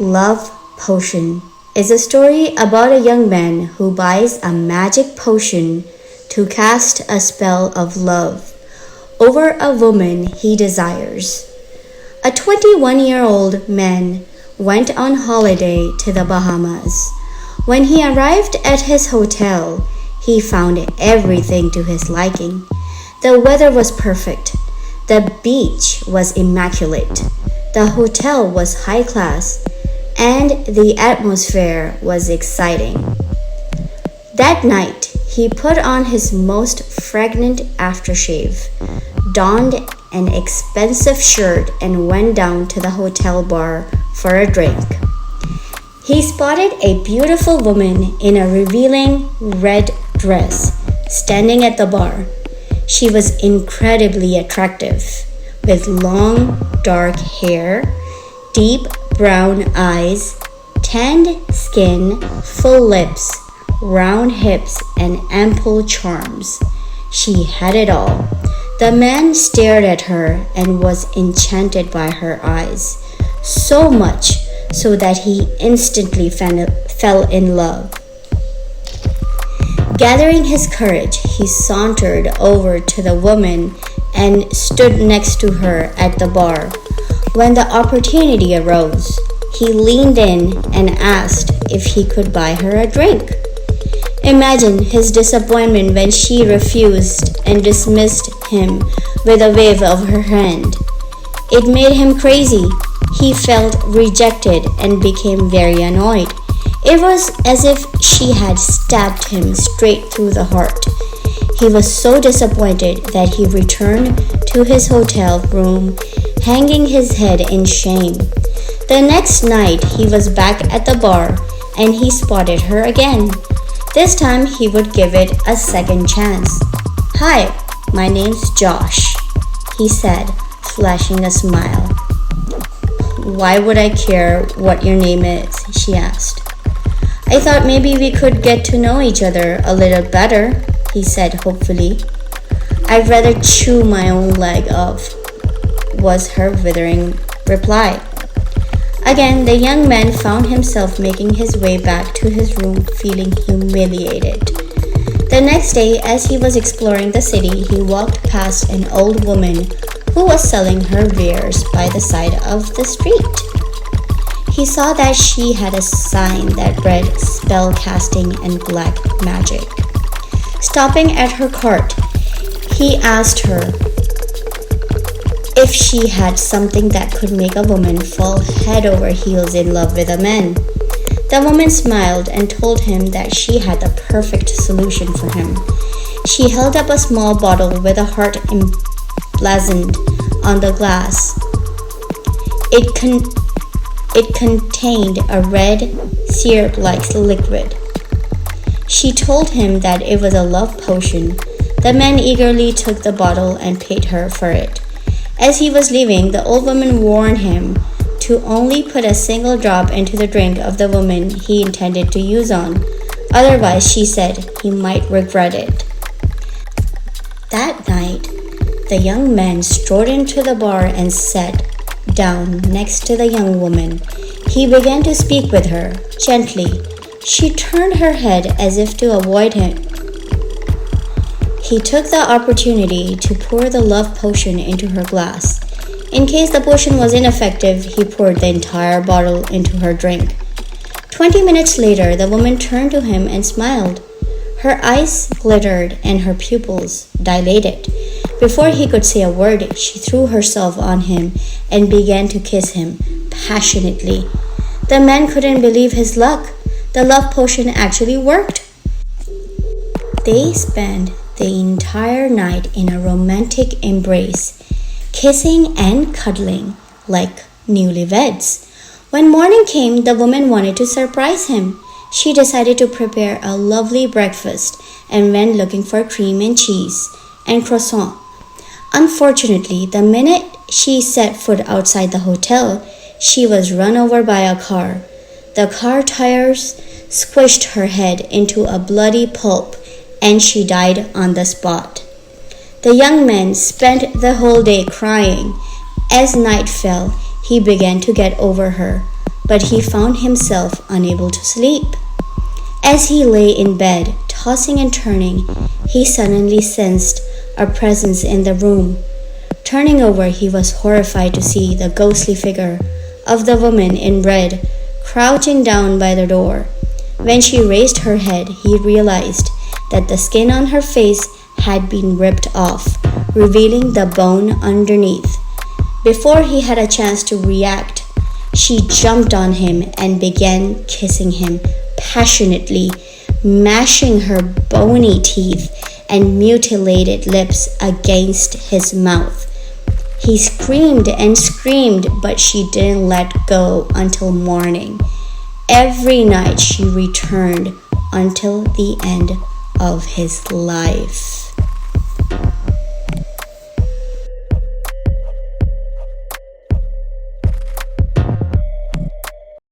Love Potion is a story about a young man who buys a magic potion to cast a spell of love over a woman he desires. A 21-year-old man went on holiday to the Bahamas. When he arrived at his hotel, he found everything to his liking. The weather was perfect. The beach was immaculate. The hotel was high class, and the atmosphere was exciting. That night, he put on his most fragrant aftershave, donned an expensive shirt, and went down to the hotel bar for a drink. He spotted a beautiful woman in a revealing red dress standing at the bar. She was incredibly attractive, with long, dark hair, deep brown eyes, tanned skin, full lips, round hips, and ample charms. She had it all. The man stared at her and was enchanted by her eyes, so much so that he instantly fell in love. Gathering his courage, he sauntered over to the woman and stood next to her at the bar. When the opportunity arose, he leaned in and asked if he could buy her a drink. Imagine his disappointment when she refused and dismissed him with a wave of her hand. It made him crazy. He felt rejected and became very annoyed. It was as if she had stabbed him straight through the heart. He was so disappointed that he returned to his hotel room, hanging his head in shame. The next night, he was back at the bar and he spotted her again. This time, he would give it a second chance. "Hi, my name's Josh," he said, flashing a smile. "Why would I care what your name is?" she asked. "I thought maybe we could get to know each other a little better," he said hopefully. "I'd rather chew my own leg off," was her withering reply. Again, the young man found himself making his way back to his room feeling humiliated. The next day, as he was exploring the city, he walked past an old woman who was selling her wares by the side of the street. He saw that she had a sign that read spell casting and black magic. Stopping at her cart, he asked her if she had something that could make a woman fall head over heels in love with a man. The woman smiled and told him that she had the perfect solution for him. She held up a small bottle with a heart emblazoned on the glass. It contained a red, syrup-like liquid. She told him that it was a love potion. The man eagerly took the bottle and paid her for it. As he was leaving, the old woman warned him to only put a single drop into the drink of the woman he intended to use on. Otherwise, she said, he might regret it. That night, the young man strode into the bar and sat down next to the young woman. He began to speak with her, gently. She turned her head as if to avoid him. He took the opportunity to pour the love potion into her glass. In case the potion was ineffective, he poured the entire bottle into her drink. 20 minutes later, the woman turned to him and smiled. Her eyes glittered and her pupils dilated. Before he could say a word, she threw herself on him and began to kiss him passionately. The man couldn't believe his luck. The love potion actually worked. They spent the entire night in a romantic embrace, kissing and cuddling like newlyweds. When morning came, the woman wanted to surprise him. She decided to prepare a lovely breakfast and went looking for cream and cheese and croissant. Unfortunately, the minute she set foot outside the hotel, she was run over by a car. The car tires squished her head into a bloody pulp and she died on the spot. The young man spent the whole day crying. As night fell, he began to get over her, but he found himself unable to sleep. As he lay in bed, tossing and turning, he suddenly sensed a presence in the room. Turning over, he was horrified to see the ghostly figure of the woman in red crouching down by the door. When she raised her head, he realized that the skin on her face had been ripped off, revealing the bone underneath. Before he had a chance to react, she jumped on him and began kissing him passionately, mashing her bony teeth and mutilated lips against his mouth. He screamed and screamed, but she didn't let go until morning. Every night she returned until the end of his life.